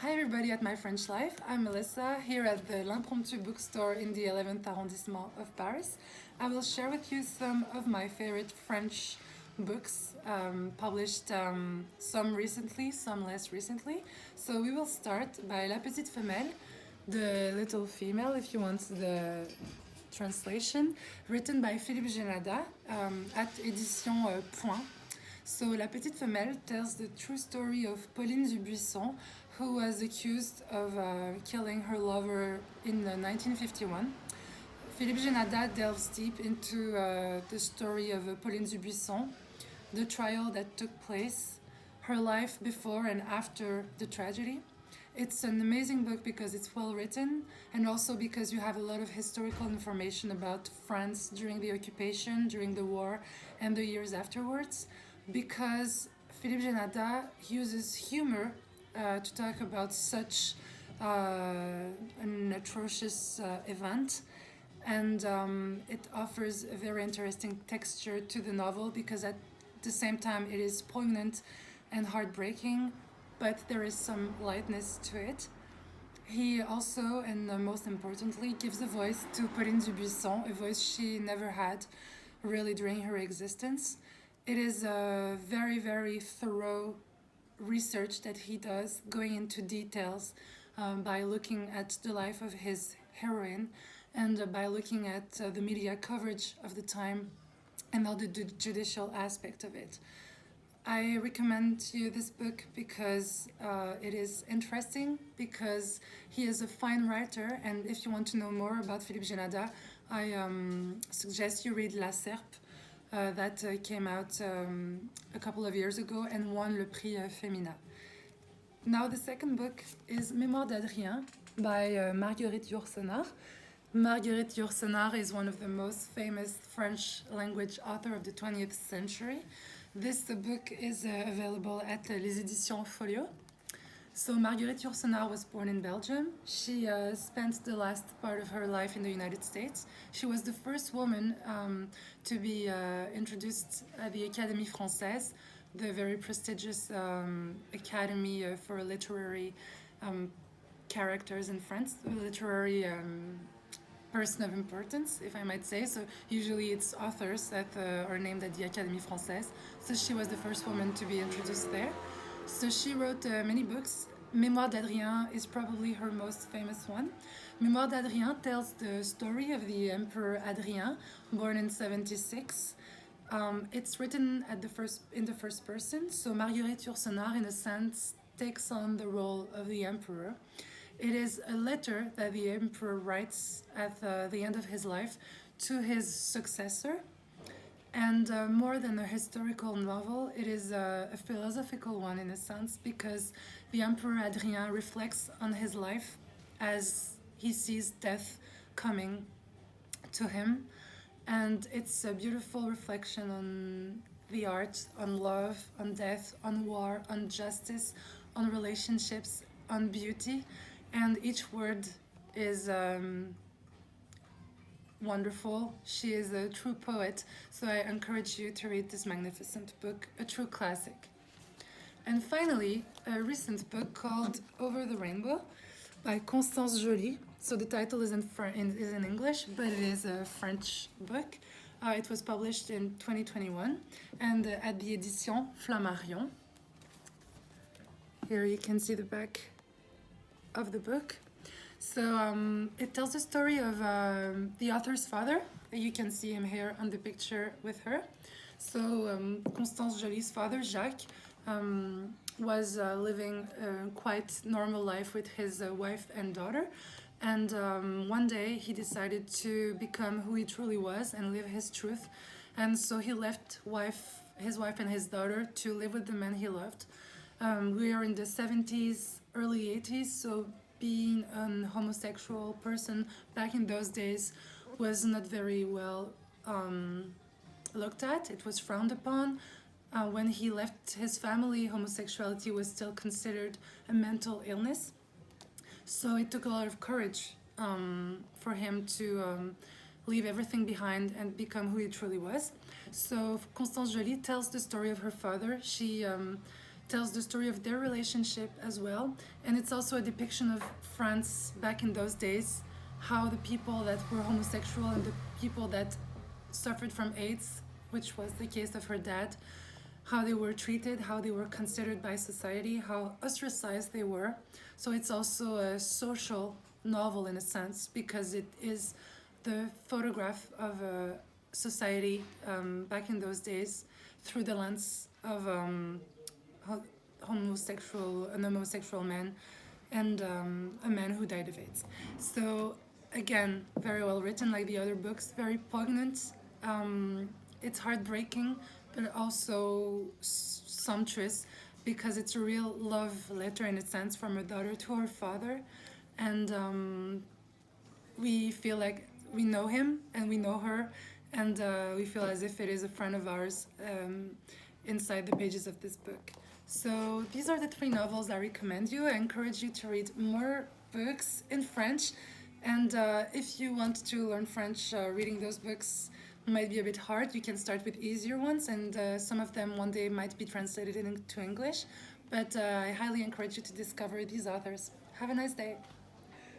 Hi everybody at My French Life. I'm Melissa here at the L'Impromptu bookstore in the 11th arrondissement of Paris. I will share with you some of my favorite French books published some recently, some less recently. So we will start by La Petite Femme, the little female if you want the translation, written by Philippe Génada at Édition Point. So La Petite Femelle tells the true story of Pauline Dubuisson, who was accused of killing her lover in 1951. Philippe Génada delves deep into the story of Pauline Dubuisson, the trial that took place, her life before and after the tragedy. It's an amazing book because it's well written and also because you have a lot of historical information about France during the occupation, during the war, and the years afterwards. Because Philippe Génada uses humor to talk about such an atrocious event, and it offers a very interesting texture to the novel because at the same time it is poignant and heartbreaking, but there is some lightness to it. He also, and most importantly, gives a voice to Pauline Dubuisson, a voice she never had really during her existence. It is a very, very thorough research that he does, going into details by looking at the life of his heroine and by looking at the media coverage of the time and all the judicial aspect of it. I recommend to you this book because it is interesting, because he is a fine writer, and if you want to know more about Philippe Génada, I suggest you read La Serpe, that came out a couple of years ago and won le Prix Femina. Now the second book is Mémoire d'Adrien by Marguerite Yourcenar. Marguerite Yourcenar is one of the most famous French language author of the 20th century. This book is available at Les Éditions Folio. So Marguerite Yourcenar was born in Belgium. She spent the last part of her life in the United States. She was the first woman to be introduced at the Académie Française, the very prestigious academy for literary characters in France, literary person of importance, if I might say. So usually it's authors that are named at the Académie Française. So she was the first woman to be introduced there. So she wrote many books. Mémoire d'Adrien is probably her most famous one. Mémoire d'Adrien tells the story of the Emperor Adrien, born in 76. It's written in the first person, so Marguerite Yourcenar, in a sense, takes on the role of the emperor. It is a letter that the emperor writes at the end of his life to his successor. And more than a historical novel, it is a philosophical one in a sense, because the Emperor Adrien reflects on his life as he sees death coming to him. And it's a beautiful reflection on the art, on love, on death, on war, on justice, on relationships, on beauty. And each word is wonderful. She is a true poet, so I encourage you to read this magnificent book, a true classic. And finally, a recent book called Over the Rainbow by Constance Joly. So the title is in English, but it is a French book. It was published in 2021 and at the Édition Flammarion. Here you can see the back of the book. So it tells the story of the author's father. You can see him here on the picture with her. So Constance Joly's father, Jacques, was living a quite normal life with his wife and daughter. And one day he decided to become who he truly was and live his truth. And so he left his wife and his daughter to live with the man he loved. We are in the 70s, early 80s, so being an homosexual person back in those days was not very well looked at. It was frowned upon. When he left his family, homosexuality was still considered a mental illness. So it took a lot of courage for him to leave everything behind and become who he truly was. So Constance Joly tells the story of her father. She tells the story of their relationship as well. And it's also a depiction of France back in those days, how the people that were homosexual and the people that suffered from AIDS, which was the case of her dad, how they were treated, how they were considered by society, how ostracized they were. So it's also a social novel in a sense, because it is the photograph of a society back in those days through the lens of an homosexual man and a man who died of AIDS. So again, very well written, like the other books, very poignant. It's heartbreaking, but also sumptuous, because it's a real love letter in a sense from a daughter to her father, and we feel like we know him and we know her, and we feel as if it is a friend of ours inside the pages of this book. So these are the 3 novels I recommend you. I encourage you to read more books in French, and if you want to learn French, reading those books might be a bit hard. You can start with easier ones, and some of them one day might be translated into English, but I highly encourage you to discover these authors. Have a nice day.